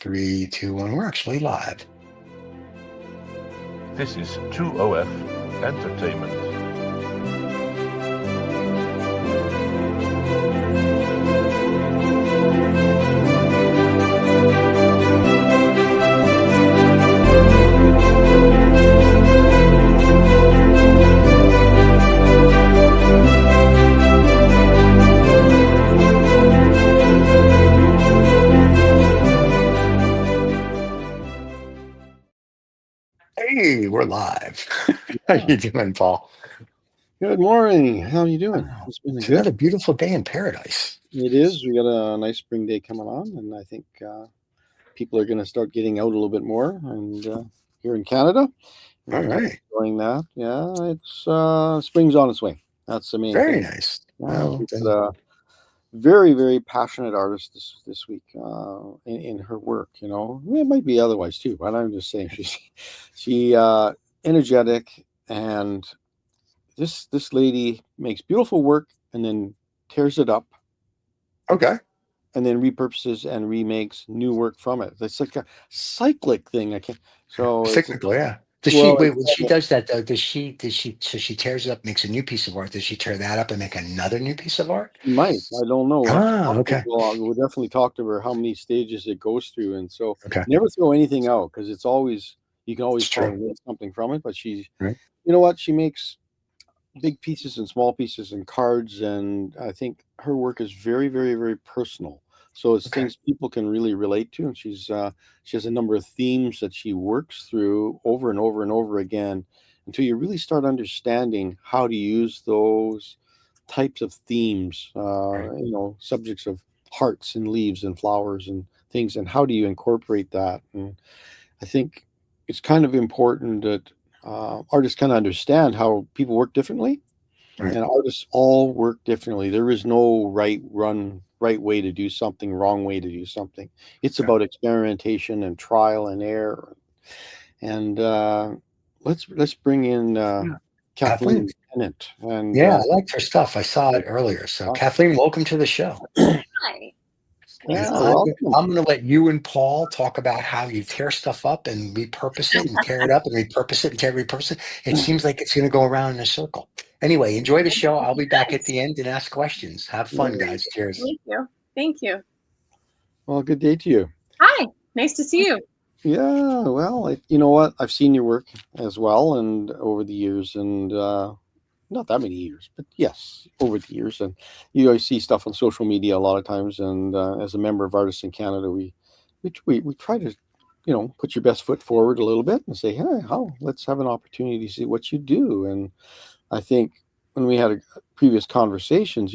Three, two, one. We're actually live. This is 2OF Entertainment. Hey, we're live. How you doing, Paul? Good morning. How are you doing? Wow. It's been It's good. another beautiful day in paradise. It is. We got a nice spring day coming on, and I think people are going to start getting out a little bit more. And here in Canada, All we're right. enjoying that. Yeah, it's spring's on its way. That's the main Very thing. nice. Yeah, Well, we've then, got a very, very passionate artist this week in her work. You know, it might be otherwise too, but I'm just saying she energetic, and this lady makes beautiful work and then tears it up okay. and then repurposes and remakes new work from it. It's like a cyclic thing. I can't. So it's Cyclical, yeah. Does she well, wait when she does that though? So she tears it up, makes a new piece of art. Does she tear that up and make another new piece of art? she might. I don't know. Okay. We'll definitely talk to her how many stages it goes through, and so Okay. never throw anything out because it's always you can always It's true. probably get something from it. But she's, Right. you know what, she makes big pieces and small pieces and cards, and I think her work is very, very, very personal. So it's Okay. things people can really relate to, and she has a number of themes that she works through over and over and over again until you really start understanding how to use those types of themes. Right. Subjects of hearts and leaves and flowers and things, and how do you incorporate that? And I think it's kind of important that artists kind of understand how people work differently, Right. and artists all work differently. There is no right way to do something, wrong way to do something. It's Okay. about experimentation and trial and error. And let's bring in Yeah. Kathleen. Kathleen Tennant. And Yeah, I liked her stuff. I saw it earlier. So, Kathleen, welcome to the show. Hi. And yeah, I'm, welcome. I'm going to let you and Paul talk about how you tear stuff up and repurpose it and tear it up and repurpose it and repurpose it. It seems like it's going to go around in a circle. Anyway, enjoy the show. I'll be back at the end and ask questions. Have fun, guys. Cheers. Thank you. Thank you. Well, good day to you. Hi. Nice to see you. Yeah, well, you know what? I've seen your work as well, and over the years, and not that many years, but yes, over the years, and you always see stuff on social media a lot of times. And as a member of Artists in Canada, we try to, put your best foot forward a little bit and say, hey, let's have an opportunity to see what you do. And I think when we had previous conversations,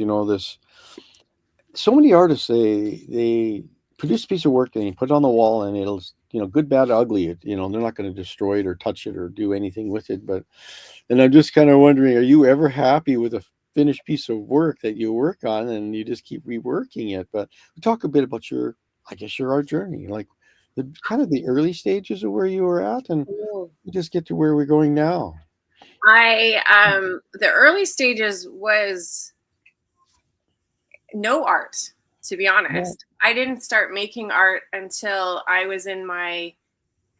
so many artists they produce a piece of work and you put it on the wall and it'll good, bad, ugly. They're not going to destroy it or touch it or do anything with it. And I'm just kind of wondering, are you ever happy with a finished piece of work that you work on and you just keep reworking it? But we talk a bit about your art journey, like the kind of the early stages of where you were at, and we just get to where we're going now. The early stages was no art, to be honest. I didn't start making art until I was in my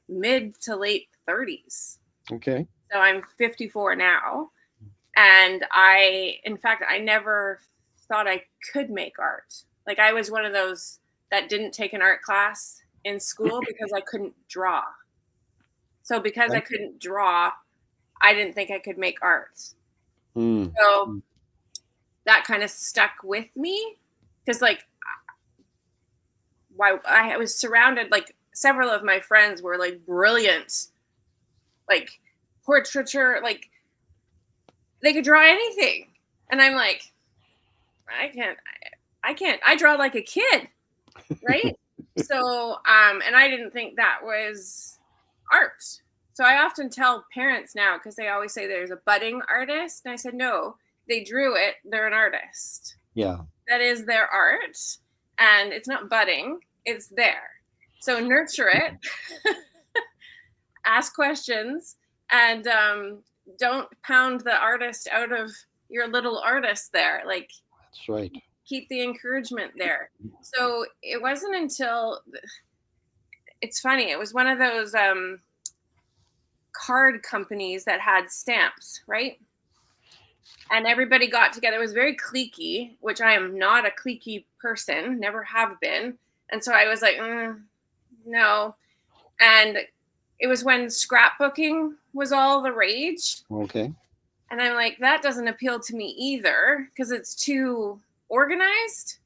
mid to late 30s. Okay. So I'm 54 now. And in fact, I never thought I could make art. Like I was one of those that didn't take an art class in school because I couldn't draw. So because I couldn't draw, I didn't think I could make art. So that kind of stuck with me because I was surrounded, like several of my friends were like brilliant, like portraiture, like they could draw anything. And I'm like, I can't, I draw like a kid. Right. So, and I didn't think that was art. So I often tell parents now, because they always say there's a budding artist. And I said, no, they drew it. They're an artist. Yeah. That is their art. And it's not budding. It's there. So nurture it. Ask questions. And don't pound the artist out of your little artist there. Like, that's right. Keep the encouragement there. So it wasn't until it's funny. It was one of those card companies that had stamps, right? And everybody got together. It was very cliquey, which I am not a cliquey person, never have been. And so I was like, no. And it was when scrapbooking was all the rage. Okay. And I'm like, that doesn't appeal to me either because it's too organized.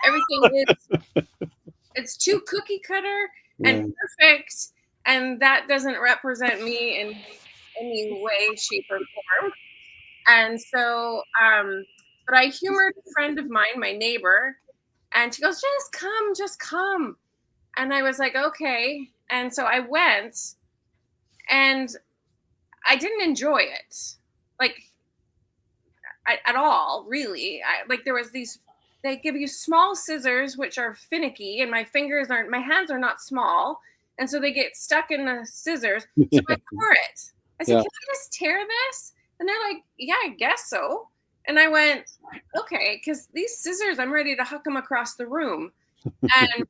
Everything is, it's too cookie cutter and Yeah. perfect. And that doesn't represent me in any way, shape, or form. And so, but I humored a friend of mine, my neighbor, and she goes, just come, just come. And I was like, okay. And so I went and I didn't enjoy it. Like, at all, really. Like there was these. They give you small scissors, which are finicky, and my hands are not small, and so they get stuck in the scissors. So I tore it. I said, Yeah. "Can I just tear this?" And they're like, "Yeah, I guess so." And I went, "Okay," because these scissors, I'm ready to huck them across the room. And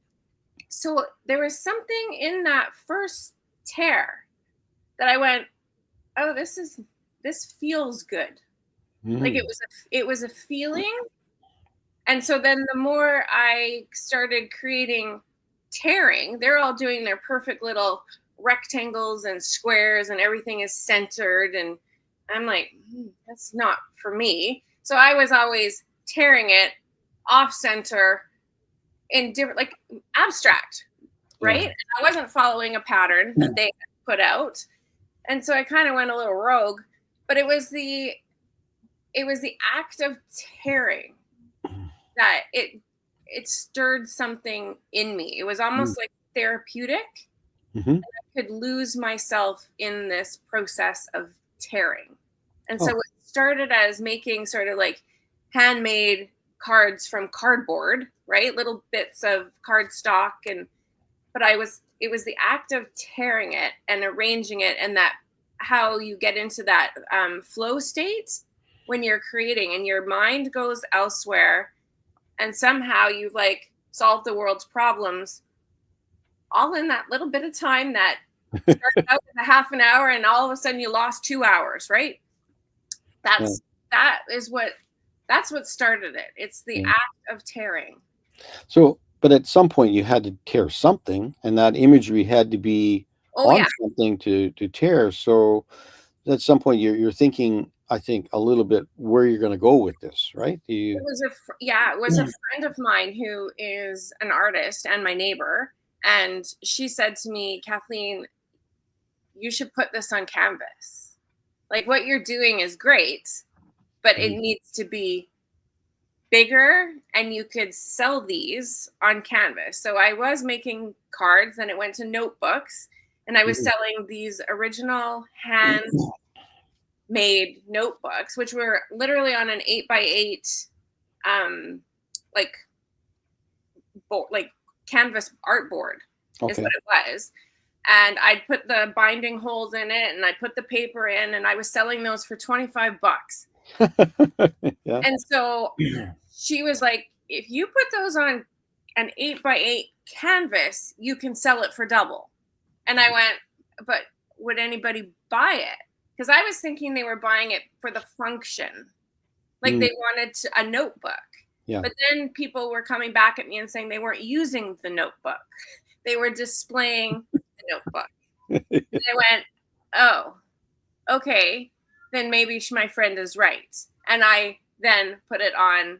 so there was something in that first tear that I went, "Oh, this feels good." Like Mm. it was a feeling. And so then the more I started creating tearing, they're all doing their perfect little rectangles and squares and everything is centered. And I'm like, that's not for me. So I was always tearing it off center in different, like abstract, Yeah. right? And I wasn't following a pattern that they put out. And so I kind of went a little rogue, but it was the act of tearing that it stirred something in me. It was Mm. almost like therapeutic. Mhm. I could lose myself in this process of tearing. And so Oh. it started as making sort of like handmade cards from cardboard, right? Little bits of cardstock and but it was the act of tearing it and arranging it and that how you get into that flow state when you're creating and your mind goes elsewhere and somehow you've like solved the world's problems all in that little bit of time that started out with a half an hour and all of a sudden you lost 2 hours, right? Yeah. that's that is what that's what started it. It's the Yeah. act of tearing. So, but at some point you had to tear something, and that imagery had to be Oh on yeah, something to tear. So at some point you're thinking, I think, a little bit where you're going to go with this, right? Do it you? was yeah, it was a friend of mine who is an artist and my neighbor, and she said to me, Kathleen, you should put this on canvas. Like what you're doing is great, but it Mhm. needs to be bigger and you could sell these on canvas. So I was making cards and it went to notebooks and I was Mhm. selling these original handmade notebooks, which were literally on an 8x8 um like like canvas artboard is Okay. what it was. And I'd put the binding holes in it and I put the paper in and I was selling those for 25 bucks. Yeah. And so she was like, if you put those on an 8x8 canvas, you can sell it for double. And I went, but would anybody buy it? Because I was thinking they were buying it for the function. Like Mm. they wanted a notebook. Yeah. But then people were coming back at me and saying they weren't using the notebook. They were displaying the notebook. And I went, oh, okay, then maybe my friend is right. And I then put it on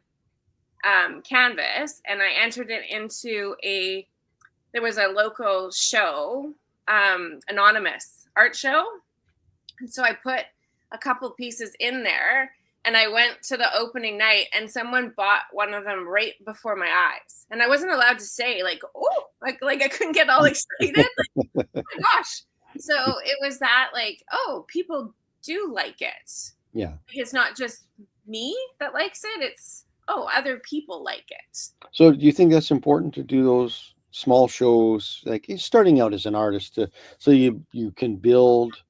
canvas and I entered it into there was a local show, anonymous art show. And so I put a couple pieces in there and I went to the opening night and someone bought one of them right before my eyes. And I wasn't allowed to say like, oh, like I couldn't get all excited. Like, oh my gosh. So it was that like, oh, people do like it. Yeah. It's not just me that likes it. It's, oh, other people like it. So do you think that's important to do those small shows, like you're starting out as an artist, so you can build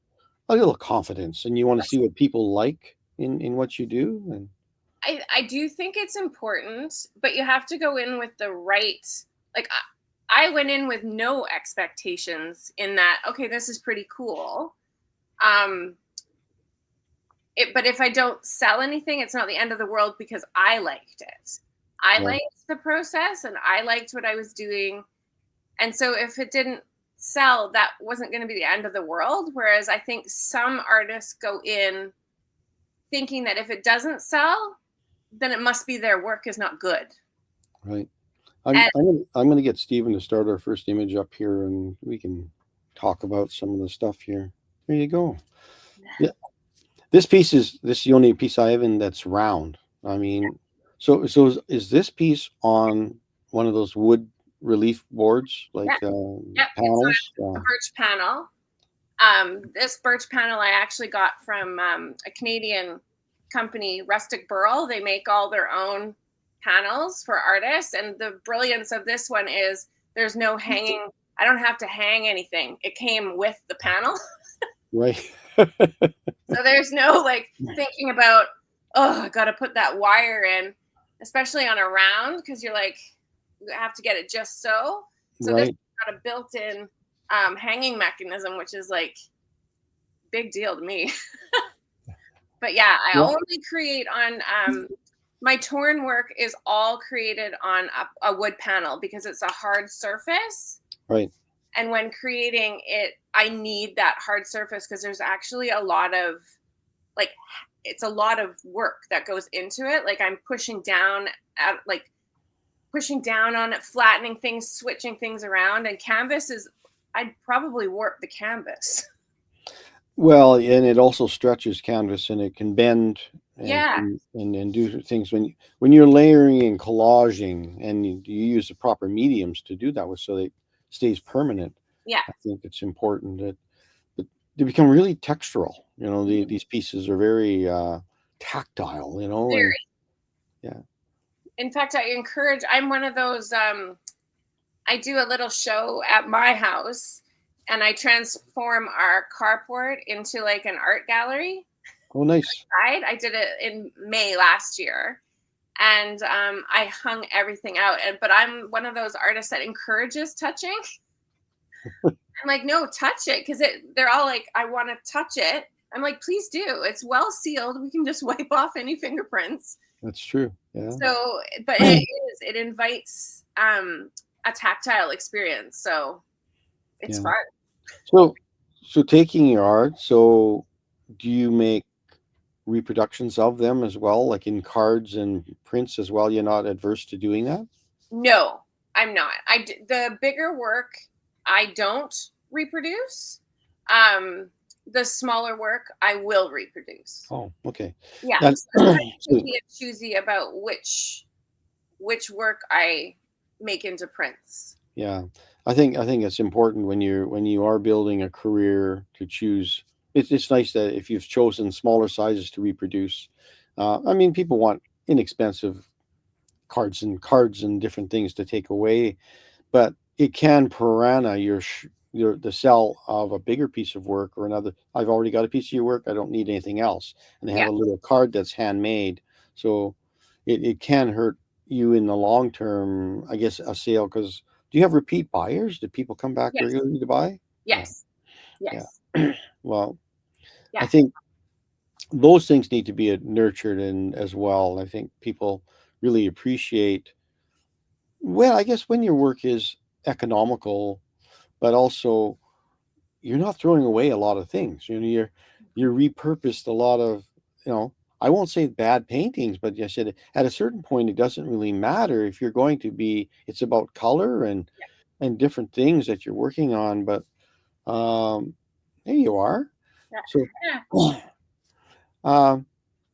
a little confidence, and you want to see what people like in what you do? And I do think it's important, but you have to go in with the right, like I went in with no expectations in that, okay, this is pretty cool. But if I don't sell anything, it's not the end of the world because I liked it. I Right. liked the process and I liked what I was doing. And so if it didn't sell, that wasn't going to be the end of the world. Whereas I think some artists go in thinking that if it doesn't sell, then it must be their work is not good. Right. And I'm gonna get Stephen to start our first image up here, and we can talk about some of the stuff here. There you go. Yeah, this is the only piece I have in that's round. I mean, so is this piece on one of those wood relief boards like yep, panels? it's a birch panel. This birch panel I actually got from a Canadian company, Rustic Burl. They make all their own panels for artists. And the brilliance of this one is there's no hanging. I don't have to hang anything. It came with the panel. Right. So there's no like thinking about, oh, I got to put that wire in, especially on a round, because you're like, you have to get it just so. So this Right. got a built-in hanging mechanism, which is like big deal to me. But yeah, I Yeah. only create on my torn work is all created on a wood panel because it's a hard surface. Right. And when creating it, I need that hard surface because there's actually a lot of like it's a lot of work that goes into it. Like I'm pushing down on it, flattening things, switching things around, and canvas is I'd probably warp the canvas. Well, and it also stretches canvas, and it can bend and Yeah. and do things when you're layering and collaging, and you use the proper mediums to do that with, so that it stays permanent. Yeah. I think it's important that they become really textural. You know, these pieces are very tactile. You know, Very. and yeah. In fact, I'm one of those I do a little show at my house and I transform our carport into like an art gallery. Oh, nice. I did it in May last year, and I hung everything out. But I'm one of those artists that encourages touching. I'm like, no, touch it, because they're all like, I want to touch it. I'm like, please do. It's well sealed. We can just wipe off any fingerprints. That's true. Yeah. So, but it invites a tactile experience. So it's fun. So taking your art, so do you make reproductions of them as well, like in cards and prints as well? You're not adverse to doing that? No, I'm not. The bigger work I don't reproduce. The smaller work I will reproduce. Oh, okay. Yeah, That's I'm choosy about which work I make into prints. yeah. I think it's important when you are building a career to choose. It's nice that if you've chosen smaller sizes to reproduce. I mean, people want inexpensive cards and different things to take away, but it can piranha the sell of a bigger piece of work or another. I've already got a piece of your work. I don't need anything else. And they have a little card that's handmade, so it can hurt you in the long term. I guess a sale, because do you have repeat buyers? Do people come back regularly to buy? Yes. Yes. Yeah. Well, yeah. I think those things need to be nurtured and as well. I think people really appreciate. Well, I guess when your work is economical, but also you're not throwing away a lot of things. You know, you're repurposed a lot of, I won't say bad paintings, but I said at a certain point it doesn't really matter if you're going to be. It's about color and different things that you're working on. But there you are. So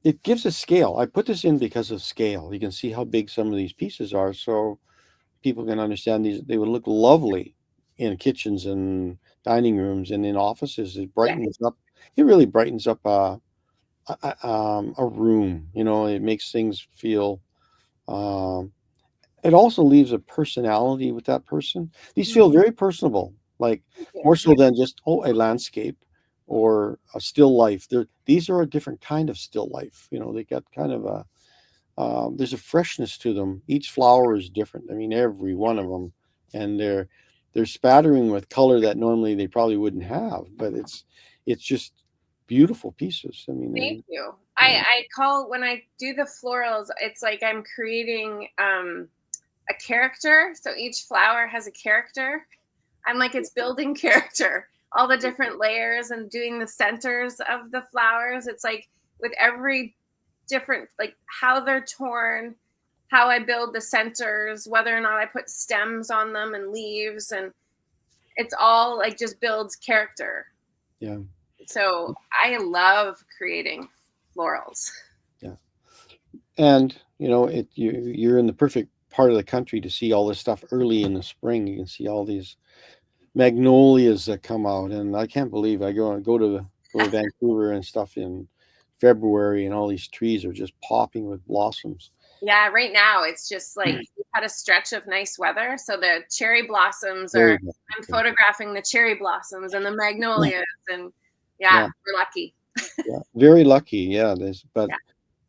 it gives a scale. I put this in because of scale. You can see how big some of these pieces are, so people can understand these. They would look lovely in kitchens and dining rooms and in offices. It brightens up. It really brightens up a room. You know, it makes things feel. It also leaves a personality with that person. These feel very personable, like more so than just a landscape or a still life. These are a different kind of still life. You know, they got kind of a there's a freshness to them. Each flower is different. I mean, every one of them and they're spattering with color that normally they probably wouldn't have, but it's just beautiful pieces. I mean, Thank you. yeah. I call when I do the florals, it's like I'm creating a character. So each flower has a character. I'm like, it's building character, all the different layers and doing the centers of the flowers. It's like with every different, like how they're torn, how I build the centers, whether or not I put stems on them and leaves, and it's all like just builds character. Yeah. So I love creating florals. Yeah. And you're in the perfect part of the country to see all this stuff early in the spring. You can see all these magnolias that come out, and I can't believe I go to Vancouver and stuff in February, and all these trees are just popping with blossoms. Yeah, right now it's just like we've had a stretch of nice weather. So the cherry blossoms Very are, good. I'm photographing the cherry blossoms and the magnolias, and yeah, we're lucky. Yeah, very lucky. Yeah, but Yeah.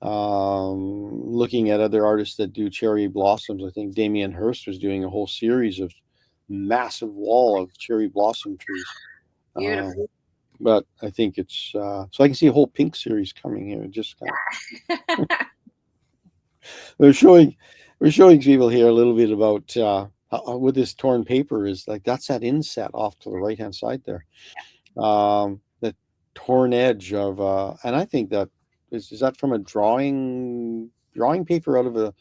looking at other artists that do cherry blossoms, I think Damien Hirst was doing a whole series of massive wall of cherry blossom trees. Beautiful. But I think it's so I can see a whole pink series coming here. Just kind of, we're showing people here a little bit about what this torn paper is like. That's that inset off to the right hand side there. The torn edge of and I think that is that from a drawing paper out of a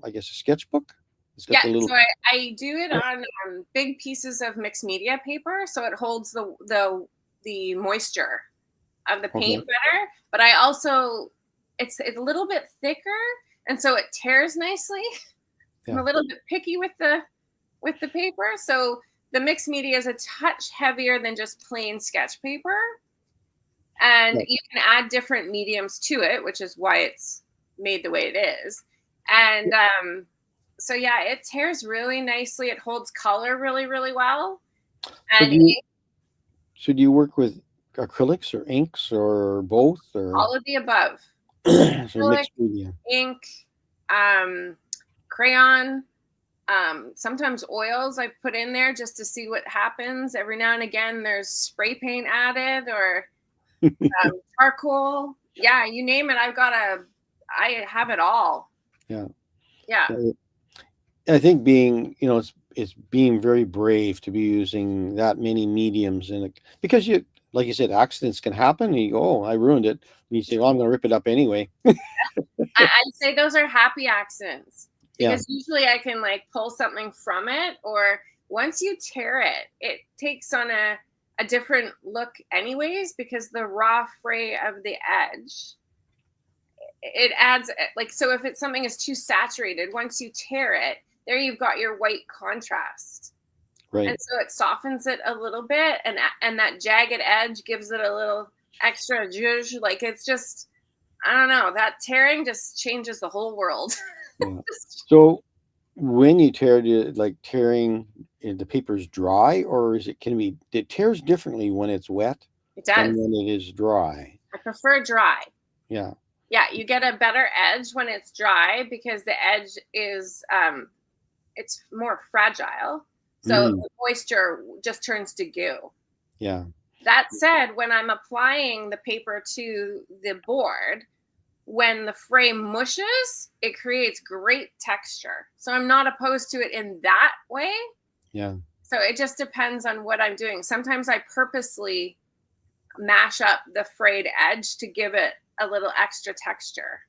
I guess a sketchbook. It's got Yeah, the little so I do it on big pieces of mixed media paper, so it holds the moisture of the paint better. But I also it's a little bit thicker, and so it tears nicely. I'm a little bit picky with the paper, so the mixed media is a touch heavier than just plain sketch paper, and you can add different mediums to it, which is why it's made the way it is. And so yeah, it tears really nicely. It holds color really, really well. And so do you work with acrylics or inks or both, or all of the above. so Acrylic, mixed media? ink, crayon, sometimes oils I put in there just to see what happens. Every now and again, there's spray paint added or charcoal. Yeah, you name it. I have it all. Yeah. Yeah. I think being, it's being very brave to be using that many mediums because like you said, accidents can happen. And you go, oh, I ruined it. And you say, well, I'm going to rip it up anyway. I'd say those are happy accidents because usually I can like pull something from it, or once you tear it, it takes on a different look anyways, because the raw fray of the edge, it adds like, so if it's something is too saturated, once you tear it, there you've got your white contrast. Right. And so it softens it a little bit, and that jagged edge gives it a little extra zhuzh. Like it's just, I don't know, that tearing just changes the whole world. Yeah. So when you tear it, like tearing, the paper's dry, or it tears differently when it's wet? It does. Than when it is dry. I prefer dry. Yeah. Yeah, you get a better edge when it's dry because the edge is it's more fragile. So the moisture just turns to goo. Yeah. That said, when I'm applying the paper to the board, when the frame mushes, it creates great texture. So I'm not opposed to it in that way. Yeah. So it just depends on what I'm doing. Sometimes I purposely mash up the frayed edge to give it a little extra texture.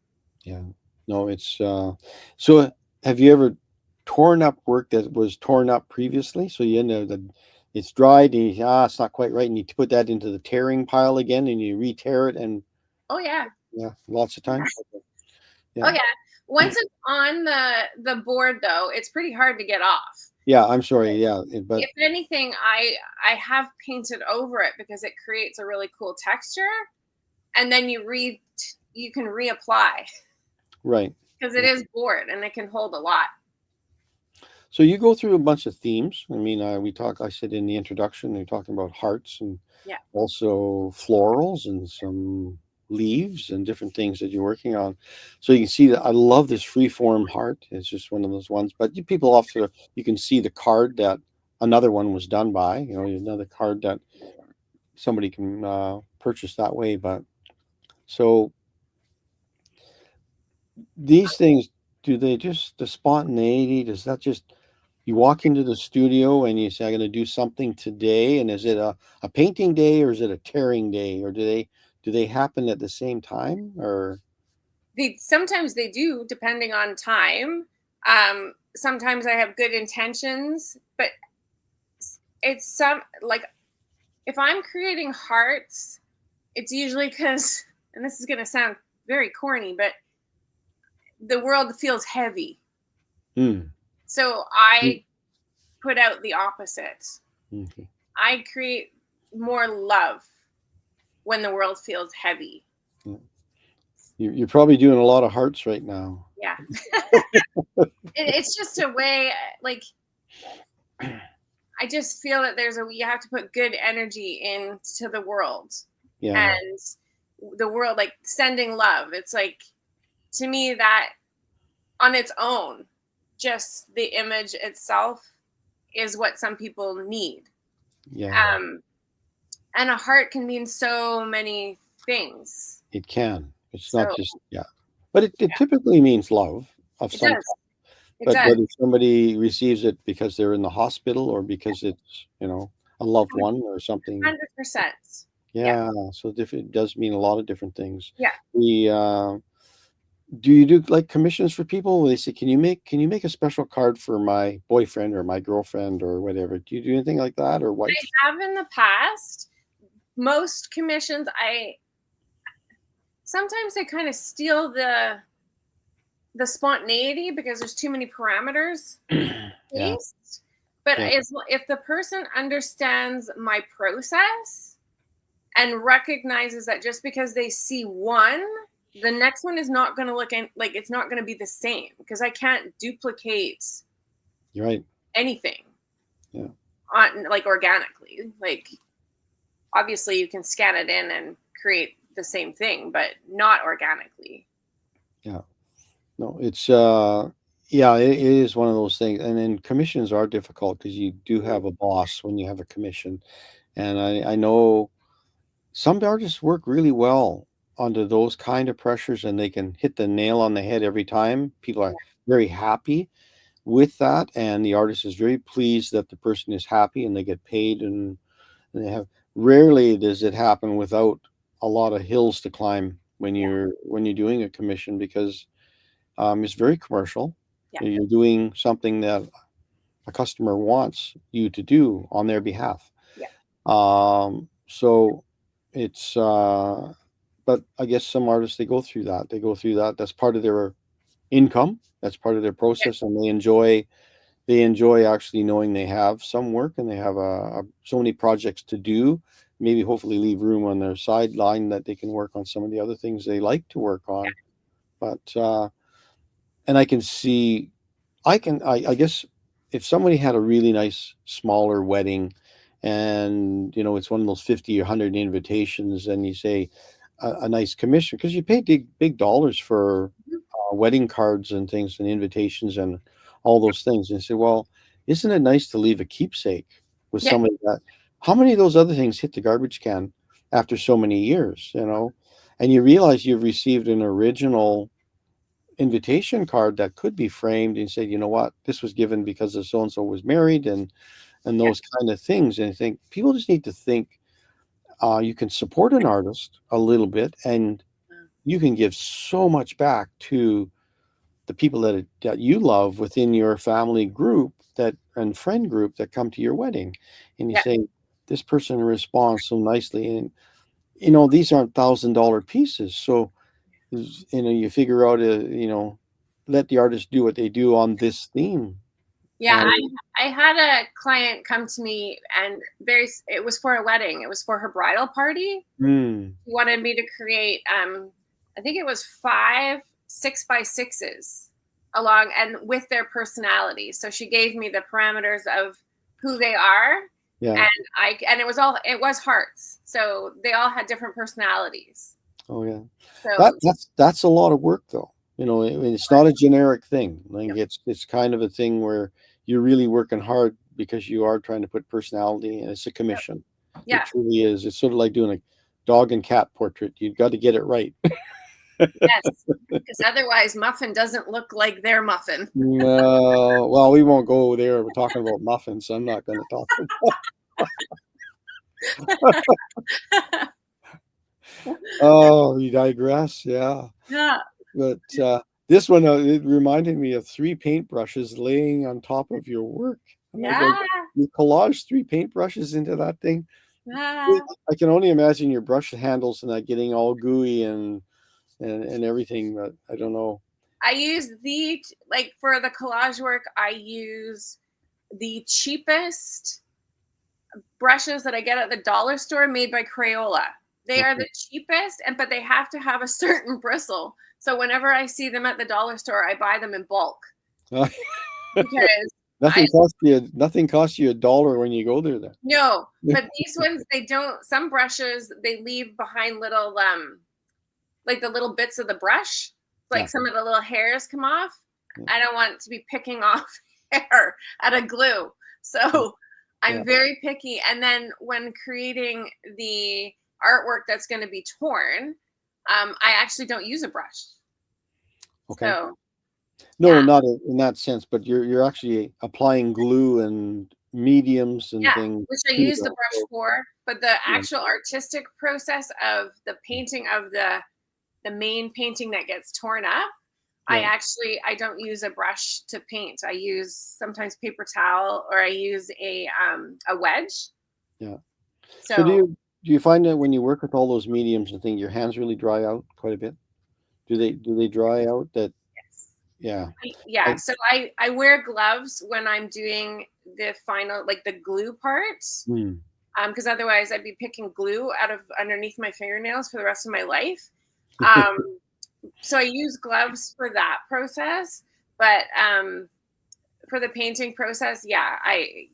Yeah. No, it's so have you ever torn up work that was torn up previously? So it's dried and it's not quite right, and you put that into the tearing pile again and you re-tear it, and oh yeah. Yeah, lots of times. Yeah. Oh yeah. Once it's on the board though, it's pretty hard to get off. Yeah, I'm sorry. Yeah, but if anything, I have painted over it because it creates a really cool texture, and then you can reapply. Right. Because it is board and it can hold a lot. So you go through a bunch of themes. I mean, I said in the introduction, you're talking about hearts and also florals and some leaves and different things that you're working on. So you can see that I love this freeform heart. It's just one of those ones. But people often, you can see the card that another one was done by. Another card that somebody can purchase that way. But so these things, do they just, the spontaneity, does that just, you walk into the studio and you say, I'm going to do something today, and is it a painting day, or is it a tearing day, or do they happen at the same time, or? Sometimes they do, depending on time. Sometimes I have good intentions, but it's like, if I'm creating hearts, it's usually because, and this is going to sound very corny, but the world feels heavy. So I put out the opposite. Okay. I create more love when the world feels heavy. You're probably doing a lot of hearts right now. Yeah. It's just a way, like, I just feel that you have to put good energy into the world. Yeah. And the world, like, sending love. It's like, to me, that on its own, just the image itself is what some people need. Yeah. And a heart can mean so many things. It can. It's So, not just, yeah. But it typically means love of it some does. kind. It But does. whether somebody receives it because they're in the hospital, or because it's, a loved one or something. 100%. Yeah. So it does mean a lot of different things. Yeah. Do you do like commissions for people? They say, can you make a special card for my boyfriend or my girlfriend or whatever? Do you do anything like that, or wife? I have in the past. Most commissions, sometimes they kind of steal the spontaneity because there's too many parameters Yeah. placed. But Yeah. if the person understands my process and recognizes that just because they see one, the next one is not going to look like, it's not going to be the same, because I can't duplicate You're right. anything. Yeah. On, like, organically. Like, obviously you can scan it in and create the same thing, but not organically. Yeah. No, it's yeah, it is one of those things. And then commissions are difficult because you do have a boss when you have a commission. And I know some artists work really well under those kind of pressures, and they can hit the nail on the head every time. People are very happy with that, and the artist is very pleased that the person is happy and they get paid, and they have, rarely does it happen without a lot of hills to climb when you're doing a commission, because it's very commercial. Yeah. You're doing something that a customer wants you to do on their behalf. Yeah. So it's but I guess some artists, they go through that. That's part of their income. That's part of their process, and they enjoy actually knowing they have some work, and they have so many projects to do. Maybe hopefully leave room on their sideline that they can work on some of the other things they like to work on. But and I can see, I guess if somebody had a really nice smaller wedding, and it's one of those 50 or 100 invitations, and you say a nice commission, because you pay big dollars for wedding cards and things and invitations and all those things, and say, well, isn't it nice to leave a keepsake with somebody that, how many of those other things hit the garbage can after so many years, and you realize you've received an original invitation card that could be framed and say, you know what, this was given because the so and so was married, and those kind of things. And I think people just need to think, you can support an artist a little bit, and you can give so much back to the people that you love within your family group and friend group that come to your wedding, and you say, this person responds so nicely, and these aren't $1,000 pieces, so you figure out let the artist do what they do on this theme. Yeah, I had a client come to me, and it was for a wedding. It was for her bridal party. She wanted me to create, I think it was 5 6x6s along, and with their personality. So she gave me the parameters of who they are. Yeah. And it was hearts. So they all had different personalities. Oh yeah. So That's a lot of work though. You know, I mean, it's not a generic thing. Like it's kind of a thing where you're really working hard because you are trying to put personality, and it's a commission. It yeah, truly is. It's sort of like doing a dog and cat portrait. You've got to get it right. yes, because otherwise Muffin doesn't look like their Muffin. No, well, we won't go there. We're talking about muffins. So I'm not going to talk about. Oh, you digress. Yeah. Yeah, But this one, it reminded me of three paintbrushes laying on top of your work. I'm like, yeah, you collage three paintbrushes into that thing. yeah. I can only imagine your brush handles and that getting all gooey and everything. But I don't know. I use like for the collage work, I use the cheapest brushes that I get at the dollar store made by Crayola. They are Okay. the cheapest, but they have to have a certain bristle. So whenever I see them at the dollar store, I buy them in bulk because I Nothing costs you $1 when you go there then. no, but these ones they don't. Some brushes they leave behind little like the little bits of the brush, like Yeah. some of the little hairs come off. Yeah. I don't want to be picking off hair out of glue. So I'm Yeah. very picky. And then when creating the artwork that's going to be torn, I actually don't use a brush. Okay. So No, yeah, not in that sense, but you're actually applying glue and mediums and yeah, things which I to use the that. brush So, for. But the yeah, actual artistic process of the painting of the main painting that gets torn up, yeah, I don't use a brush to paint. I use sometimes paper towel or I use a wedge. yeah. So So do you find that when you work with all those mediums and things, your hands really dry out quite a bit? Do they dry out that? yes. Yeah. Yeah, I, so I wear gloves when I'm doing the final like the glue parts. hmm, Because otherwise I'd be picking glue out of underneath my fingernails for the rest of my life. Um, so I use gloves for that process, but for the painting process, yeah, I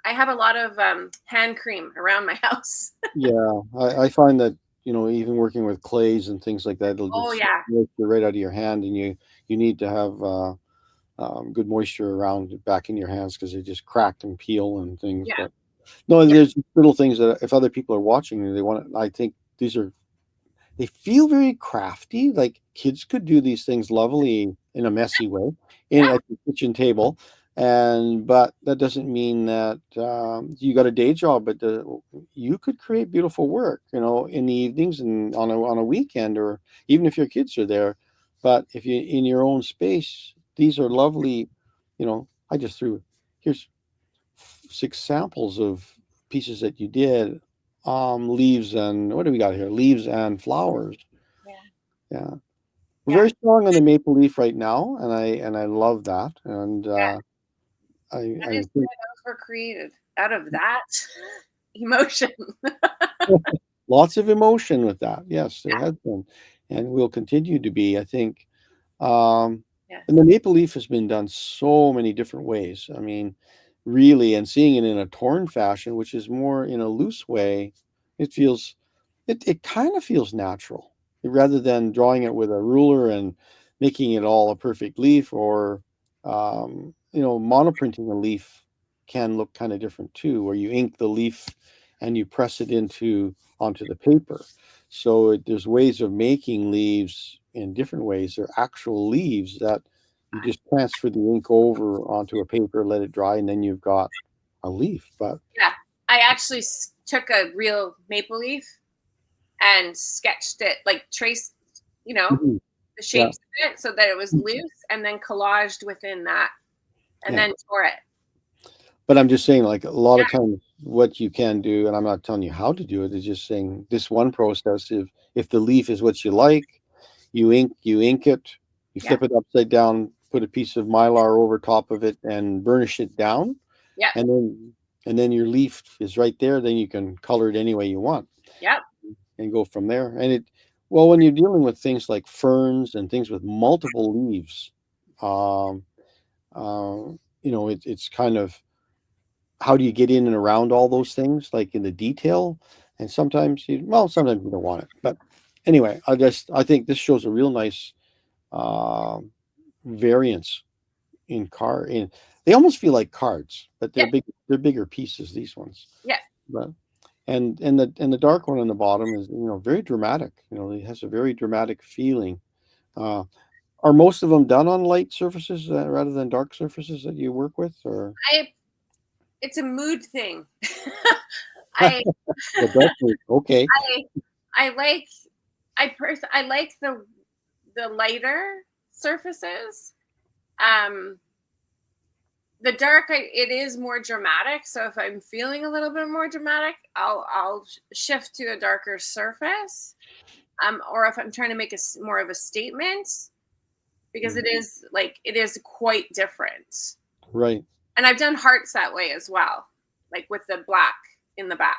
have a lot of hand cream around my house. yeah. I find that, even working with clays and things like that, it'll Oh just yeah, moisture right out of your hand, and you need to have good moisture around back in your hands because they just crack and peel and things. yeah, But no, yeah, there's little things that if other people are watching, they want. I think they feel very crafty. Like kids could do these things lovely in a messy way yeah, at the kitchen table, but that doesn't mean that you got a day job. But you could create beautiful work, in the evenings and on a weekend, or even if your kids are there. But if you in your own space, these are lovely. I just threw here's six samples of pieces that you did. Leaves and what do we got here? Leaves and flowers. yeah, Yeah, we're yeah. very strong on the maple leaf right now, and I love that. And Yeah. I That is think why those were created out of that emotion. lots of emotion with that. Yes, there Yeah. has been, and will continue to be. I think, um, and the Yes. maple leaf has been done so many different ways. I mean, really, and seeing it in a torn fashion, which is more in a loose way, it feels it kind of feels natural rather than drawing it with a ruler and making it all a perfect leaf, or monoprinting a leaf can look kind of different too, where you ink the leaf and you press it onto the paper. So there's ways of making leaves in different ways. They're actual leaves that you just transfer the ink over onto a paper, let it dry, and then you've got a leaf. But Yeah. I actually took a real maple leaf and sketched it, like traced, mhm, the yeah, shapes of it so that it was loose and then collaged within that and yeah. then tore it. But I'm just saying, like a lot Yeah. of times, what you can do, and I'm not telling you how to do it, is just saying this one process. If the leaf is what you like, you ink it, you Yeah. flip it upside down, put a piece of mylar over top of it, and burnish it down, Yep. and then your leaf is right there. Then you can color it any way you want Yep. and go from there. Well, when you're dealing with things like ferns and things with multiple leaves, um, it's kind of how do you get in and around all those things, like in the detail? And sometimes you don't want it, but anyway, I think this shows a real nice uh, variance in car. In they almost feel like cards, but they're Yeah, big. They're bigger pieces. These ones, yeah. but and the dark one on the bottom is very dramatic. It has a very dramatic feeling. Uh, are most of them done on light surfaces rather than dark surfaces that you work with, or I It's a mood thing. I the dark? Okay, I I like I like the lighter surfaces. Um, the dark, it is more dramatic. So if I'm feeling a little bit more dramatic, I'll shift to a darker surface. Or if I'm trying to make more of a statement, because Mm, it is quite different. right. And I've done hearts that way as well, like with the black in the back.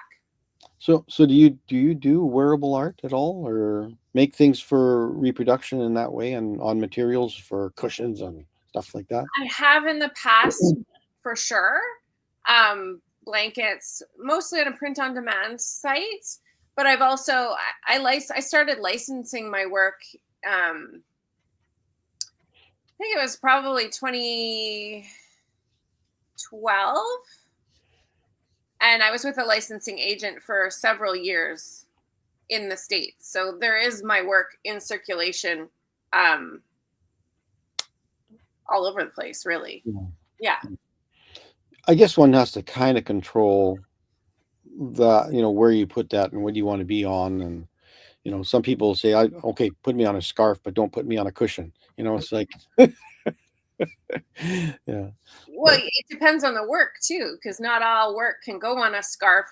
So do you do wearable art at all, or make things for reproduction in that way, and on materials for cushions and stuff like that? I have in the past for sure. Blankets, mostly on a print on demand site, but I've also I started licensing my work. I think it was probably 2012, and I was with a licensing agent for several years in the States. So there is my work in circulation um, all over the place, really. Yeah. Yeah. I guess one has to kind of control where you put that and what you want to be on. And some people say, okay, put me on a scarf, but don't put me on a cushion. It's like, yeah, Well, but it depends on the work too, because not all work can go on a scarf.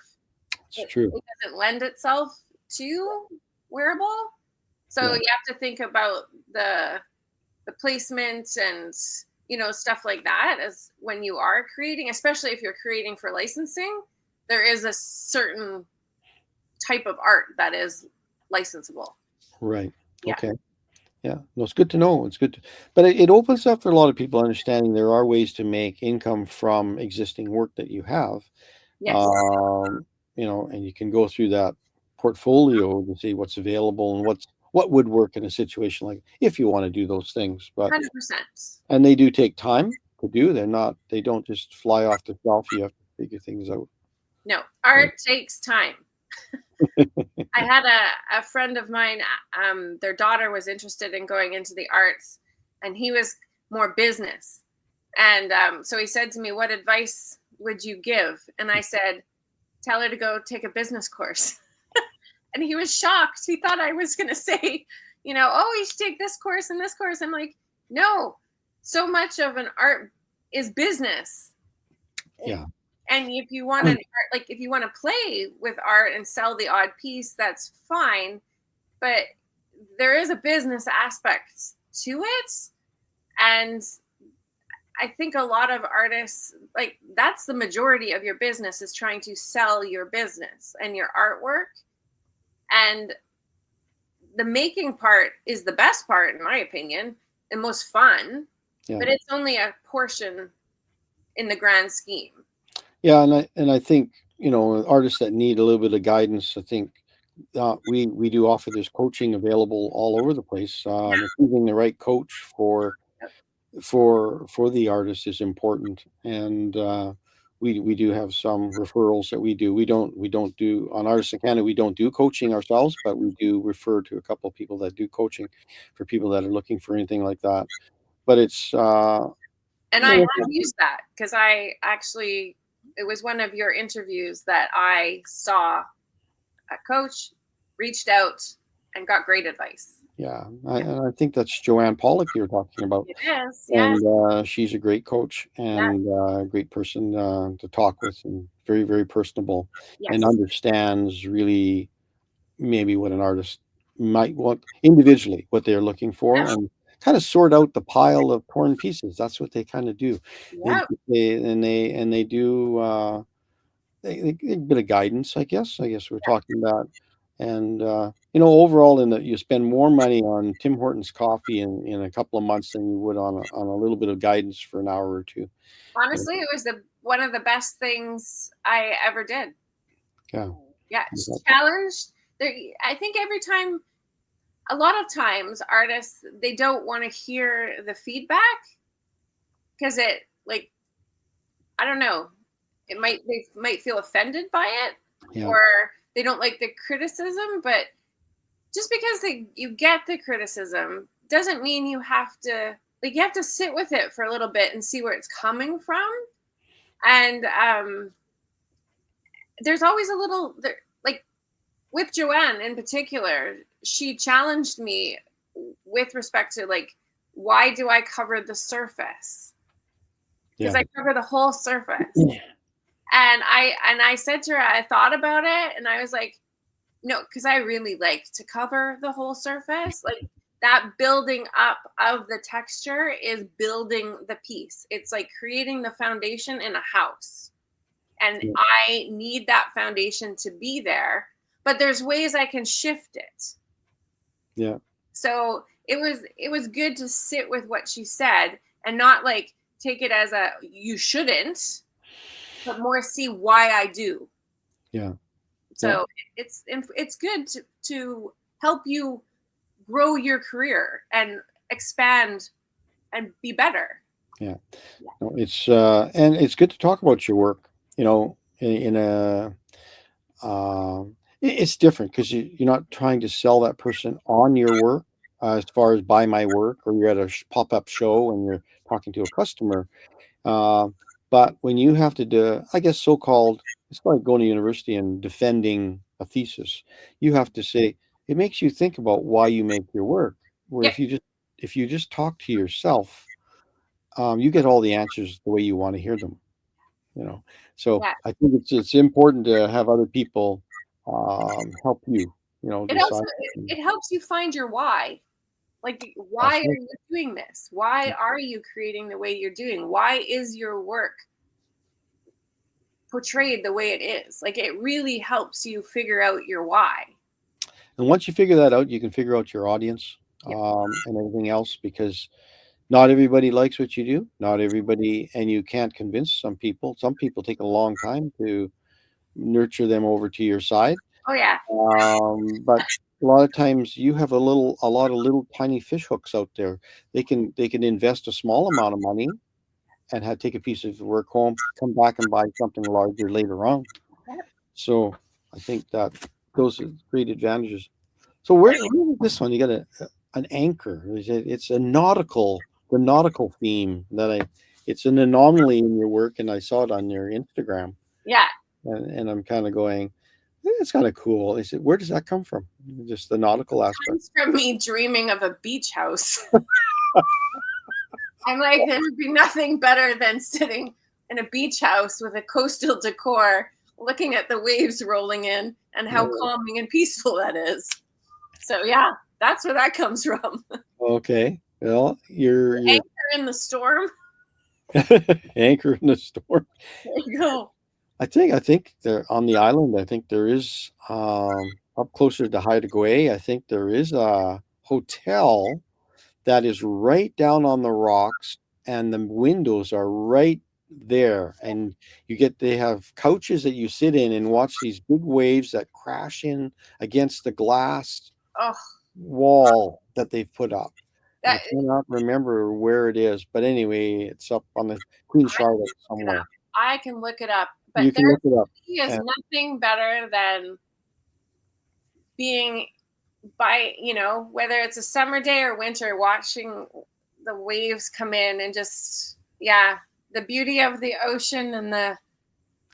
it's true. It doesn't lend itself to wearable. So Yeah, you have to think about the placement and stuff like that as when you are creating, especially if you're creating for licensing. There is a certain type of art that is licensable. right. Yeah. Okay. Yeah, no, it's good to know. It's good but it opens up for a lot of people understanding there are ways to make income from existing work that you have. Yes. Um, and you can go through that portfolio to see what's available and what would work in a situation like if you want to do those things. But 100%. and they do take time to do. They don't just fly off the shelf. You have to figure things out. No, Yeah. art takes time. I had a friend of mine, their daughter was interested in going into the arts, and he was more business. And so he said to me, "What advice would you give?" And I said, "Tell her to go take a business course." And he was shocked. He thought I was going to say, "Oh, you should take this course and this course." I'm like, no, so much of an art is business. Yeah. And if you want if you want to play with art and sell the odd piece, that's fine. But there is a business aspect to it. And I think a lot of artists, like, that's the majority of your business, is trying to sell your business and your artwork. And the making part is the best part, in my opinion, and most fun. Yeah. But it's only a portion in the grand scheme. Yeah, and I think artists that need a little bit of guidance. I think we do offer this coaching available all over the place. Choosing the right coach for the artist is important, and we do have some referrals that we do. We don't do on Artists in Canada. We don't do coaching ourselves, but we do refer to a couple of people that do coaching for people that are looking for anything like that. But it's And I have used that because it was one of your interviews that I saw a coach, reached out, and got great advice. yeah, and I think that's Joanne Pollock you're talking about. It is, yes. And she's a great coach and a great person to talk with, and very, very personable, and Yes. understands really maybe what an artist might want individually, what they're looking for, Yes. and kind of sort out the pile of torn pieces. That's what they kind of do. Yeah. They do a bit of guidance, I guess. We're talking about, and overall, you spend more money on Tim Hortons coffee in a couple of months than you would on a little bit of guidance for an hour or two. Honestly, it was one of the best things I ever did. Yeah. Yeah, it's challenged. I think every time a lot of times artists, they don't want to hear the feedback because it, like, I don't know, they might feel offended by it, Yeah. or they don't like the criticism. But just because you get the criticism doesn't mean you have to, like, you have to sit with it for a little bit and see where it's coming from. And there's always a little there, like with Joanne in particular, she challenged me with respect to, like, why do I cover the surface? Because Yeah. I cover the whole surface. Yeah. And I said to her, I thought about it, and I was like, no, because I really like to cover the whole surface. Like, that building up of the texture is building the piece. It's like creating the foundation in a house. And Yeah. I need that foundation to be there. But there's ways I can shift it. Yeah. So it was good to sit with what she said and not like take it as a you shouldn't, but more see why I do. Yeah. So it's good to help you grow your career and expand and be better. Yeah. No, it's and it's good to talk about your work. You know, in a it's different because you're not trying to sell that person on your work as far as buy my work, or you're at a pop-up show and you're talking to a customer. Uh, but when you have to do, I guess, so-called, it's like going to university and defending a thesis. You have to say it makes you think about why you make your work. Where Yep. if you just talk to yourself, you get all the answers the way you want to hear them. You know, so Yeah. I think it's important to have other people help you. You know, It also decide. it helps you find your why. Like, why That's are right. you doing this? Why are you creating the way you're doing? Why is your work portrayed the way it is? Like, it really helps you figure out your why. And once you figure that out, you can figure out your audience Yep. and everything else, because not everybody likes what you do. Not everybody, and you can't convince some people. Some people take a long time to nurture them over to your side. Oh yeah. But a lot of times you have a lot of little tiny fish hooks out there. They can invest a small amount of money and take a piece of work home, come back and buy something larger later on. Yep. So I think that those are great advantages. So where is this one? You got an anchor. It's the nautical theme that it's an anomaly in your work, and I saw it on your Instagram, Yeah. and I'm kind of going, it's kind of cool. Is it, where does that come from? Just the nautical aspect. Comes from me dreaming of a beach house. I'm like, there would be nothing better than sitting in a beach house with a coastal decor, looking at the waves rolling in and how calming and peaceful that is. So yeah, that's where that comes from. Okay. Well, you're Anchor in the storm. anchor in the storm. There you go. I think there on the island. I think there is up closer to Haida Gwaii. I think there is a hotel that is right down on the rocks, and the windows are right there. And they have couches that you sit in and watch these big waves that crash in against the glass Oh, wall that they've put up. And I that cannot remember where it is, but anyway, it's up on the Queen Charlotte somewhere. I can look it up. But You can there look it up. is Yeah. nothing better than being by, whether it's a summer day or winter, watching the waves come in and just, the beauty of the ocean and the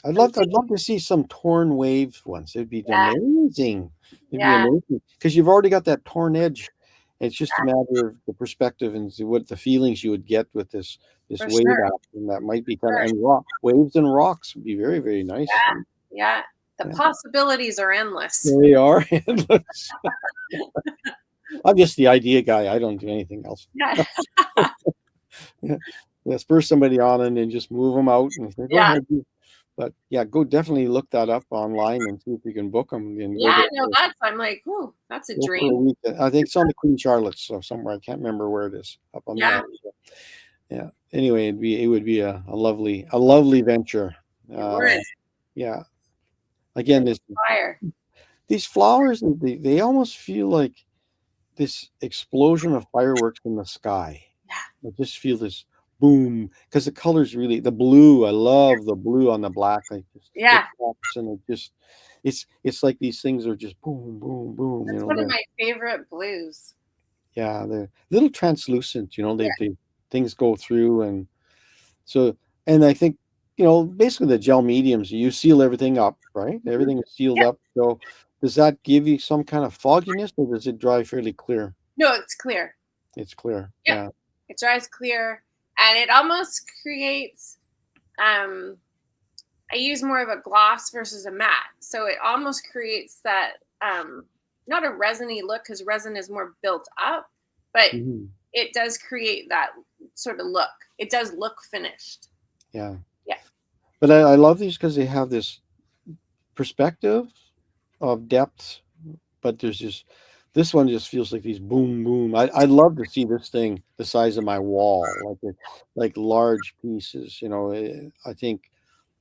I'd love to see some torn wave ones. It'd be amazing. It'd be amazing because you've already got that torn edge. It's just a matter of the perspective and what the feelings you would get with this For wave sure. action. That might be kind of, and waves and rocks would be very, very nice. Yeah. The possibilities are endless. They are endless. I'm just the idea guy. I don't do anything else. Yeah, spur somebody on and then just move them out and say, go ahead. But go definitely look that up online and see if you can book them. And I'm like, ooh, that's a dream. I think it's on the Queen Charlotte, so somewhere. I can't remember where it is up on the island. Yeah. Anyway, it would be a lovely venture. Yeah. Again, these flowers, they almost feel like this explosion of fireworks in the sky. Yeah. I just feel this boom because the colors really the blue. I love the blue on the black. Like just it Yeah. pops and it just it's like these things are just boom, boom, boom. That's one of my favorite blues. Yeah, they're a little translucent. They things go through and so and I think basically the gel mediums you seal everything up, right? Mhm. Everything is sealed Yep. up. So does that give you some kind of fogginess or does it dry fairly clear? No, it's clear. It's clear. Yep. Yeah. It dries clear, and it almost creates. I use more of a gloss versus a matte, so it almost creates that not a resiny look because resin is more built up, but Mhm. it does create that sort of look. It does look finished. Yeah. Yeah. But I love these because they have this perspective of depth, but there's just this one just feels like these boom boom. I'd love to see this thing the size of my wall, like large pieces. I think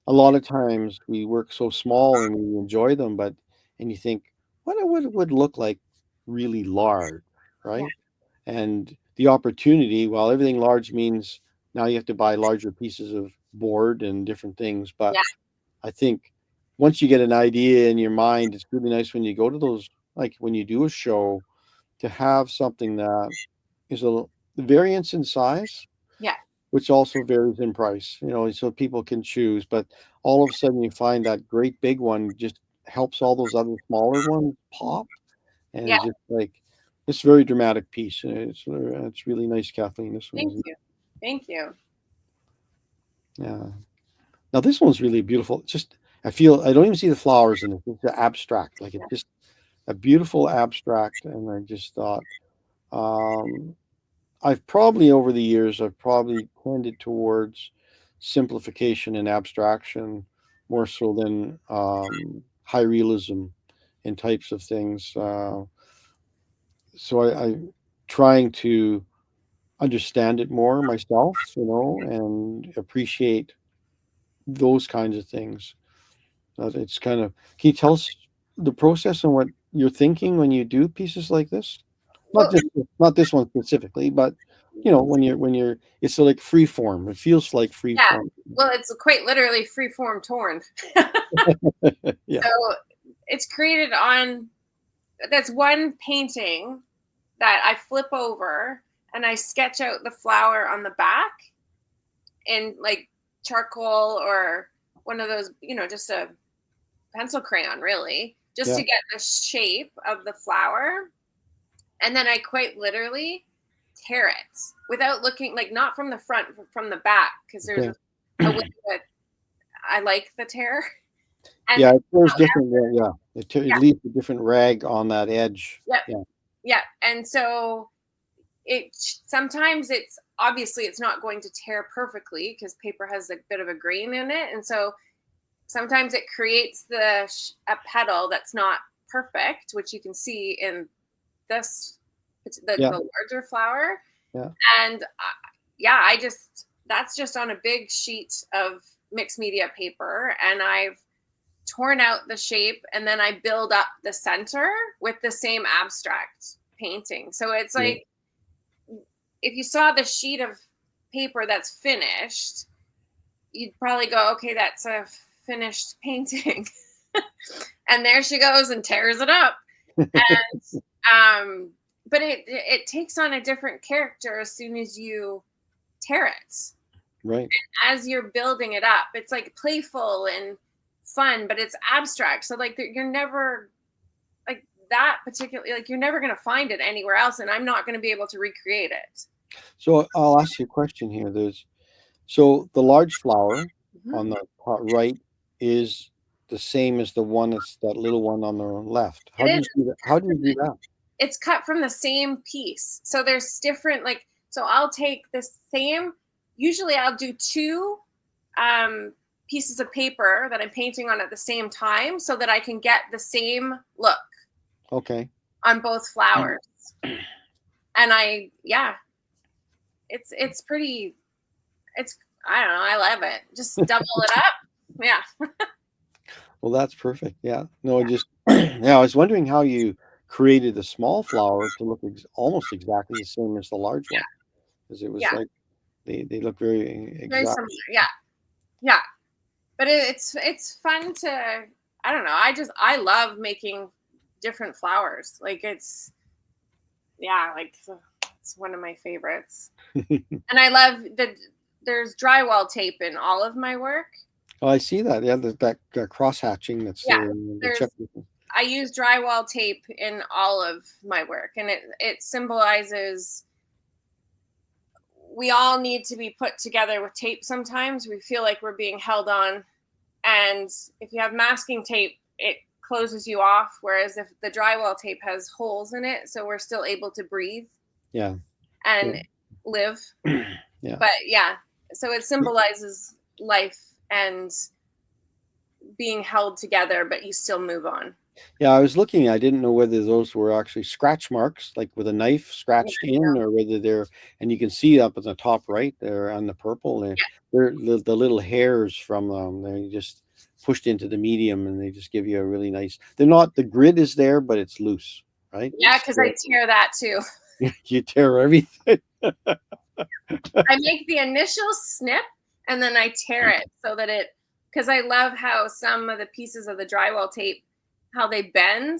a lot of times we work so small and we enjoy them, but and you think what it would look like really large, Yeah. right? And the opportunity, while everything large means now you have to buy larger pieces of board and different things, but Yeah. I think once you get an idea in your mind, it's really nice when you go to those, like when you do a show, to have something that is a variance in size, Yeah. which also varies in price, so people can choose. But all of a sudden, you find that great big one just helps all those other smaller ones pop, and Yeah. it's just like it's a very dramatic piece. And it's really nice, Kathleen. This Thank one's you. Thank you. yeah. Now this one's really beautiful. Just I feel I don't even see the flowers in it. It's abstract, like it's just a beautiful abstract. And I just thought, um, I've probably over the years I've probably tended towards simplification and abstraction more so than high realism in types of things. So I trying to understand it more myself, and appreciate those kinds of things. It's kind of, can you tell us the process and what you're thinking when you do pieces like this? Not Well, just not this one specifically, but when you're it's like free form. It feels like free yeah. form. Well, it's quite literally freeform torn. Yeah. So it's created on that's one painting that I flip over and I sketch out the flower on the back in like charcoal or one of those, just a pencil crayon, really, just Yeah. to get the shape of the flower. And then I quite literally tear it without looking, like not from the front, but from the back, because there's Okay. a way that I like the tear. And Yeah, it tears different. Yeah. It yeah, leaves a different rag on that edge. yep, Yeah. yeah. And so sometimes it's obviously it's not going to tear perfectly because paper has a bit of a grain in it, and so sometimes it creates a petal that's not perfect, which you can see in this Yeah. the larger flower. Yeah. And yeah, that's just on a big sheet of mixed media paper, and I've torn out the shape, and then I build up the center with the same abstract painting. So it's Yeah. like if you saw the sheet of paper that's finished, you'd probably go, okay, that's a finished painting. And there she goes and tears it up. And but it takes on a different character as soon as you tear it. Right. As you're building it up, it's like playful and fun, but it's abstract. So like you're never like that particularly, like you're never going to find it anywhere else, and I'm not going to be able to recreate it. So I'll ask you a question here. So the large flower Mhm. on the top right is the same as the one that's that little one on the left. It How do you is. do that? How do you do that? It's cut from the same piece. So there's different, like, so I'll take the same, usually I'll do two um, pieces of paper that I'm painting on at the same time so that I can get the same look Okay. on both flowers. And yeah, it's pretty, it's, I don't know, I love it. Just double it up. Yeah. Well, that's perfect. Yeah. No, I just yeah, I was wondering how you created the small flower to look almost exactly the same as the large one, because it was Yeah. like they look very Very exact. similar. Yeah. Yeah. But it's fun to, I don't know. I love making different flowers. Like yeah, like it's one of my favorites. And I love that there's drywall tape in all of my work. Oh, I see that. Yeah, there's that cross hatching that's Yeah. there in the There's check. I use drywall tape in all of my work, and it symbolizes we all need to be put together with tape sometimes. We feel like we're being held on. And if you have masking tape, it closes you off. Whereas if the drywall tape has holes in it, so we're still able to breathe Yeah. and live. Yeah. But yeah, so it symbolizes life and being held together, but you still move on. Yeah, I was looking. I didn't know whether those were actually scratch marks, like with a knife scratched in, or whether they're. And you can see up at the top right there on the purple, they're the little hairs from them. They're just pushed into the medium, and they just give you a really nice. They're not, the grid is there, but it's loose, right? Yeah, because I tear that too. You tear everything. I make the initial snip and then I tear it so that because I love how some of the pieces of the drywall tape, how they bend.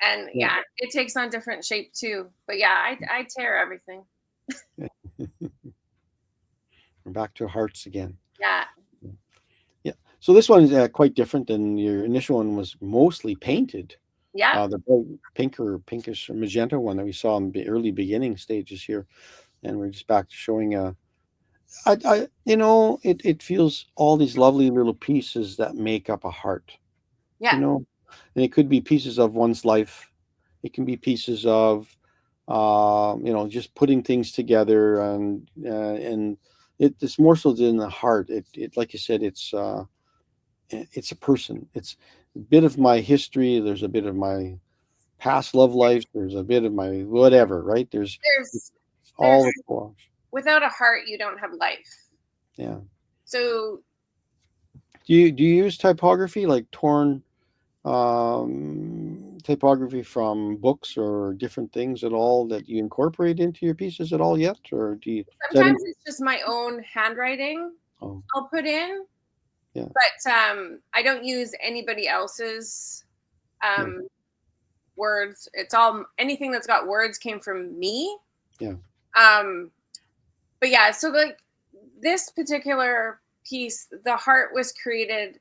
And yeah, it takes on different shape too. But yeah, I tear everything. We're back to hearts again. Yeah. Yeah. So this one is quite different than your initial one. Was mostly painted. Yeah. The bright pinkish magenta one that we saw in the early beginning stages here, and we're just back to showing it feels all these lovely little pieces that make up a heart. Yeah. And it could be pieces of one's life. It can be pieces of just putting things together, and it's more so than the heart. It like you said, it's a person. It's a bit of my history. There's a bit of my past love life. There's a bit of my whatever, right? There's all the collage. Without a heart, you don't have life. Yeah. So Do you use typography, like torn typography from books or different things at all that you incorporate into your pieces at all yet, or do you? Sometimes it's just my own handwriting. Oh. I'll put in. Yeah. But I don't use anybody else's words. It's all, anything that's got words came from me. Yeah. But yeah, so like this particular piece, the heart was created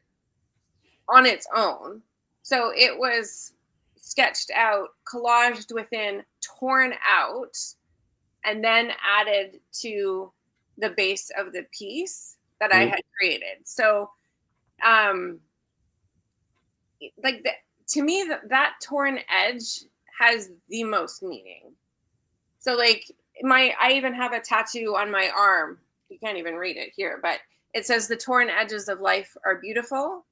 on its own. So it was sketched out, collaged within, torn out, and then added to the base of the piece that I had created. So to me, that torn edge has the most meaning. So like I even have a tattoo on my arm. You can't even read it here, but it says the torn edges of life are beautiful.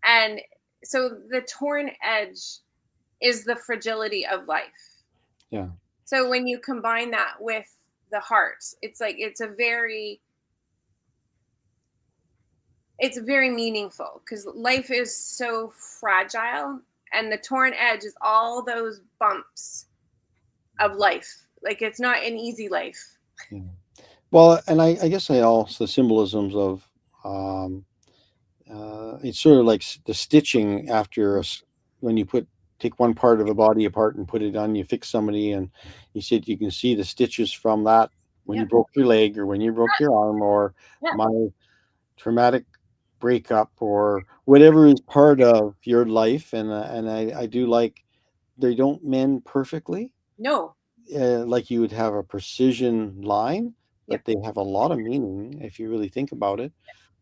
And so the torn edge is the fragility of life. Yeah. So when you combine that with the heart, it's like it's very meaningful, because life is so fragile, and the torn edge is all those bumps of life. Like it's not an easy life. Yeah. Well, and I guess also the symbolisms of it's sort of like the stitching after when you take one part of a body apart and put it on, you fix somebody, and you said you can see the stitches from that when you broke your leg, or when you broke your arm, or my traumatic breakup, or whatever is part of your life. And I do like, they don't mend perfectly. No. Like you would have a precision line, but they have a lot of meaning if you really think about it.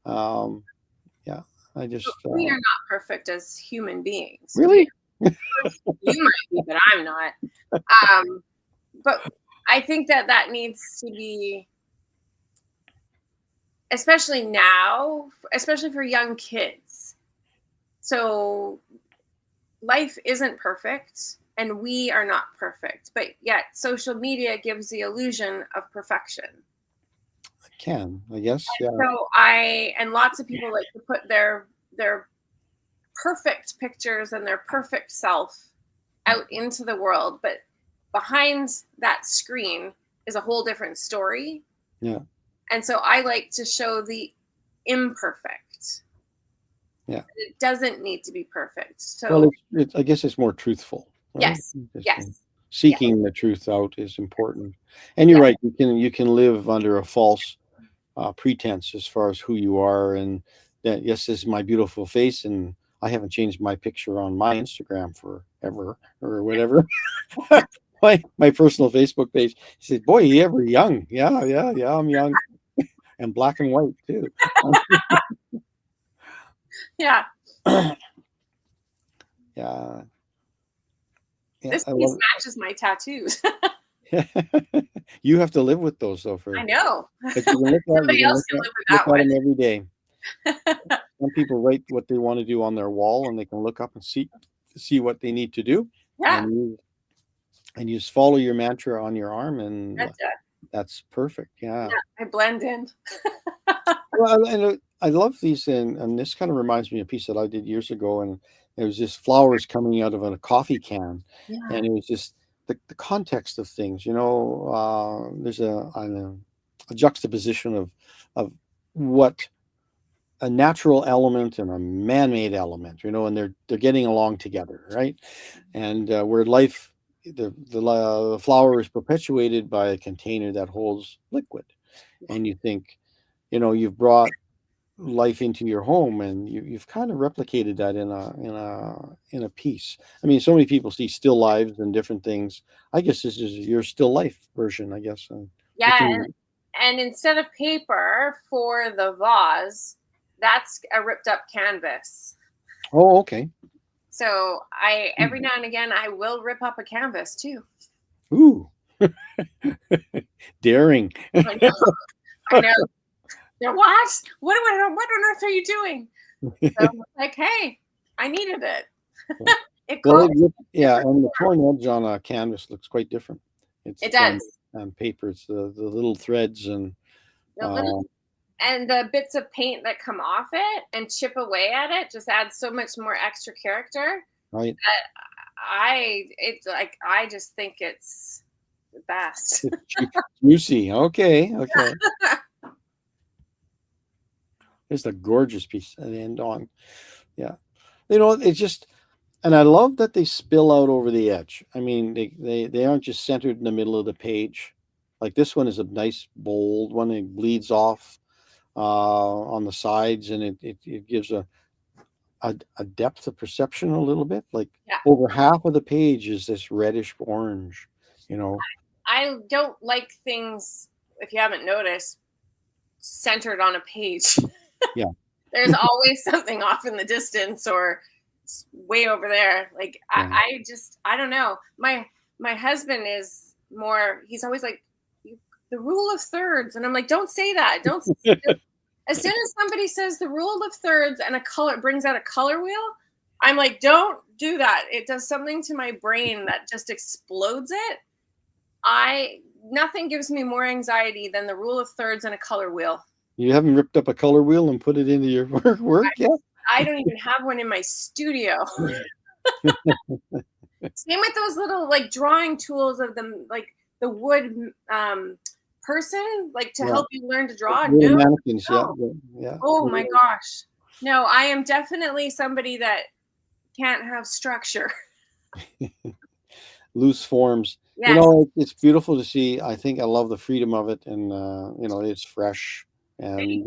Yeah, I just we are not perfect as human beings. Really? You might be, but I'm not. But I think that needs to be, especially now, especially for young kids. So life isn't perfect, and we are not perfect, but yet social media gives the illusion of perfection. I guess. Yeah. So and lots of people like to put their perfect pictures and their perfect self out into the world, but behind that screen is a whole different story. Yeah. And so I like to show the imperfect. Yeah. It doesn't need to be perfect. So Well, I guess it's more truthful. Right? yes, yes, Seeking the truth out is important. And you're right. You can live under a false pretense as far as who you are, and that yes, this is my beautiful face, and I haven't changed my picture on my Instagram forever or whatever. my personal Facebook page. He said, "Boy, you ever young? Yeah, I'm young, and black and white too." yeah. Yeah. This I piece love matches my tattoos. it. You have to live with those though, I know. but you can Somebody else can live with that look at one. them every day. Some people write what they want to do on their wall, and they can look up and see what they need to do. Yeah. And you just follow your mantra on your arm, and Gotcha. that's perfect. Yeah. I blend in. Well, and I love these, and this kind of reminds me of a piece that I did years ago, and it was just flowers coming out of a coffee can, Yeah. and it was just the context of things. There's a juxtaposition of what a natural element and a man-made element, and they're getting along together, right? And where life, the flower is perpetuated by a container that holds liquid, and you think, you've brought life into your home, and you've kind of replicated that in a piece. I mean, so many people see still lives and different things. I guess this is your still life version, I guess. Yeah. And instead of paper for the vase, that's a ripped up canvas. Oh, okay. So every now and again, I will rip up a canvas too. Ooh. Daring. I know. I know. What? What on earth are you doing? So I'm like, hey, I needed it. And the torn edge on a canvas looks quite different. It does. On paper, it's the little threads and and the bits of paint that come off it and chip away at it just adds so much more extra character. Right. I just think it's the best. Juicy. Okay. It's a gorgeous piece at the end on. Yeah. It's just, and I love that they spill out over the edge. I mean, they aren't just centered in the middle of the page. Like this one is a nice bold one. It bleeds off on the sides, and it gives a depth of perception a little bit. Like over half of the page is this reddish orange. I don't like things, if you haven't noticed, centered on a page. Yeah. There's always something off in the distance or way over there. Like I don't know. My husband is more, he's always like, the rule of thirds. And I'm like, don't say that. Don't. As soon as somebody says the rule of thirds and brings out a color wheel, I'm like, don't do that. It does something to my brain that just explodes it. Nothing gives me more anxiety than the rule of thirds and a color wheel. You haven't ripped up a color wheel and put it into your work yet? I don't even have one in my studio. Same with those little like drawing tools of them, like the wood person, like to help you learn to draw. No, mannequins, no. Yeah. Oh my gosh. No, I am definitely somebody that can't have structure. Loose forms. Yes. It's beautiful to see. I think I love the freedom of it, and it's fresh. And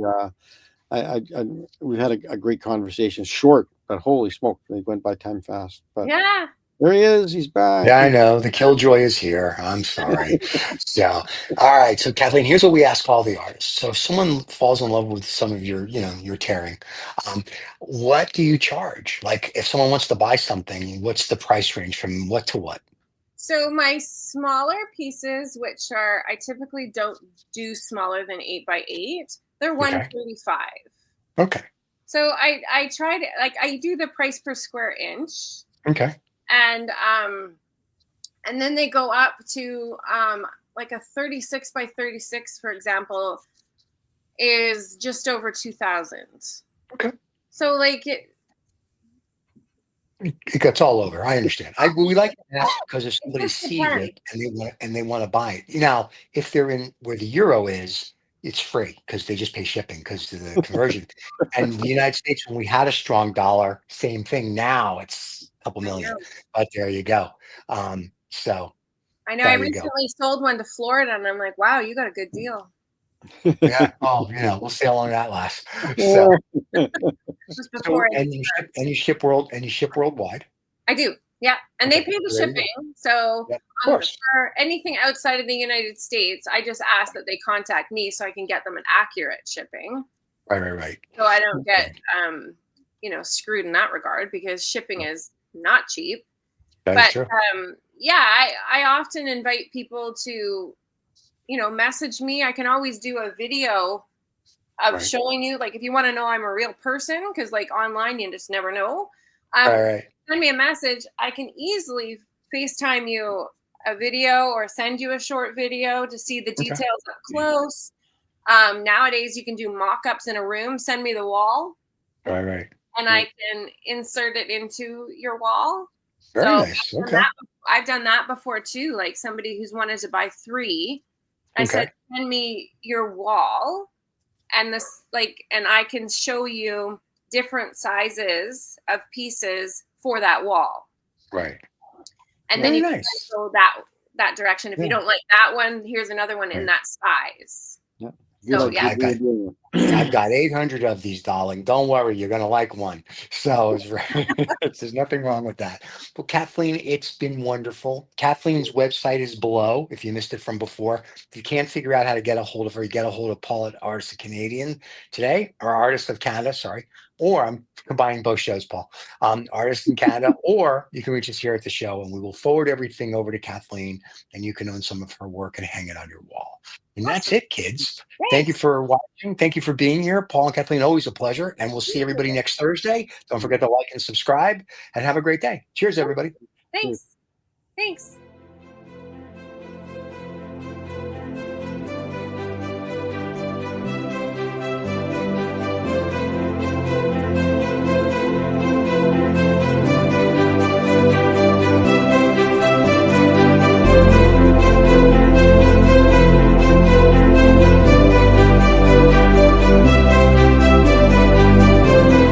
we've had a great conversation. Short, but holy smoke, they went by time fast. But yeah, there he is. He's back. Yeah, I know. The killjoy is here. I'm sorry. So, all right. So, Kathleen, here's what we ask all the artists. So, if someone falls in love with some of your tearing, what do you charge? Like, if someone wants to buy something, what's the price range from what to what? So my smaller pieces, which I typically don't do smaller than 8x8, they're $135. Okay. So I try to, like, I do the price per square inch. Okay. And then they go up to like a 36x36, for example, is just over 2,000. Okay. So like It gets all over. I understand. We like to ask because if It somebody just sees depends. it and they want to buy it. Now, if they're in where the euro is, it's free because they just pay shipping because of the conversion. And the United States, when we had a strong dollar, same thing. Now it's a couple I million, know. but there you go. So I know. I there you go. recently sold one to Florida, and I'm like, wow, you got a good deal. Yeah. Oh, we'll see how long that lasts. So, Just before I and you ship worldwide. I do. Yeah. And they Okay. pay the There you go. shipping. So Yeah, of course. for anything outside of the United States, I just ask that they contact me so I can get them an accurate shipping. Right. So I don't get Okay. screwed in that regard because shipping is not cheap. That is But true. yeah, I often invite people to, message me. I can always do a video of Right. showing you, like, if you want to know I'm a real person, because like online you just never know. Right. Send me a message. I can easily FaceTime you a video or send you a short video to see the Okay. details up close. Nowadays you can do mock-ups in a room. Send me the wall Right. and I can insert it into your wall. Very So nice. Okay. I've done that before too. Like somebody who's wanted to buy 3. I Okay. said, send me your wall and and I can show you different sizes of pieces for that wall. Right. And then Very you can nice. go that direction. If you Yeah. don't like that one, here's another one in Right. that size. Yeah. So Good yeah. idea. I've got 800 of these, darling. Don't worry, you're gonna like one. So there's nothing wrong with that. Well, Kathleen, it's been wonderful. Kathleen's website is below. If you missed it from before, if you can't figure out how to get a hold of her, you get a hold of Paul at Artist of Canadian today, or Artist of Canada. Sorry, or I'm combining both shows, Paul. Artist in Canada, or you can reach us here at the show, and we will forward everything over to Kathleen, and you can own some of her work and hang it on your wall. And that's it, kids. Thank you Thanks. for watching. Thank you for being here. Paul and Kathleen, always a pleasure. And we'll see everybody next Thursday. Don't forget to like and subscribe and have a great day. Cheers, everybody. Thanks. Thanks.